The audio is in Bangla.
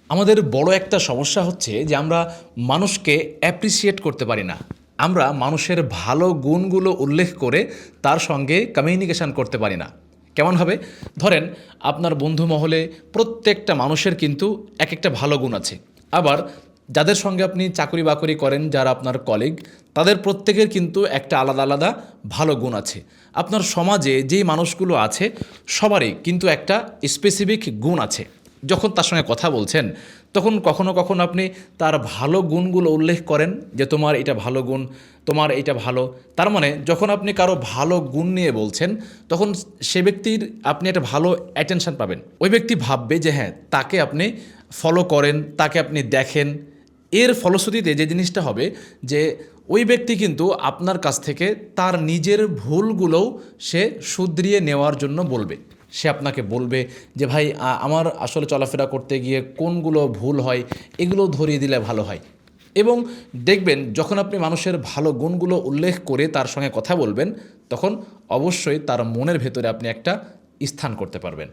আমাদের বড় একটা সমস্যা হচ্ছে যে আমরা মানুষকে অ্যাপ্রিসিয়েট করতে পারি না। আমরা মানুষের ভালো গুণগুলো উল্লেখ করে তার সঙ্গে কমিউনিকেশন করতে পারি না। কেমনভাবে? ধরেন আপনার বন্ধু মহলে প্রত্যেকটা মানুষের কিন্তু এক একটা ভালো গুণ আছে। আবার যাদের সঙ্গে আপনি চাকরি বাকরি করেন, যারা আপনার কলিগ, তাদের প্রত্যেকের কিন্তু একটা আলাদা আলাদা ভালো গুণ আছে। আপনার সমাজে যেই মানুষগুলো আছে সবারই কিন্তু একটা স্পেসিফিক গুণ আছে। যখন তার সঙ্গে কথা বলছেন তখন কখনো কখনো আপনি তার ভালো গুণগুলো উল্লেখ করেন যে তোমার এটা ভালো গুণ, তোমার এটা ভালো। তার মানে যখন আপনি কারো ভালো গুণ নিয়ে বলছেন তখন সে ব্যক্তির আপনি একটা ভালো অ্যাটেনশন পাবেন। ওই ব্যক্তি ভাববে যে হ্যাঁ, তাকে আপনি ফলো করেন, তাকে আপনি দেখেন। এর ফলশ্রুতিতে যে জিনিসটা হবে যে ওই ব্যক্তি কিন্তু আপনার কাছ থেকে তার নিজের ভুলগুলোও সে শুধরিয়ে নেওয়ার জন্য বলবে। সে আপনাকে বলবে যে ভাই আমার আসলে চলাফেরা করতে গিয়ে কোনগুলো ভুল হয় এগুলো ধরিয়ে দিলে ভালো হয়। এবং দেখবেন যখন আপনি মানুষের ভালো গুণগুলো উল্লেখ করে তার সঙ্গে কথা বলবেন তখন অবশ্যই তার মনের ভেতরে আপনি একটা স্থান করতে পারবেন।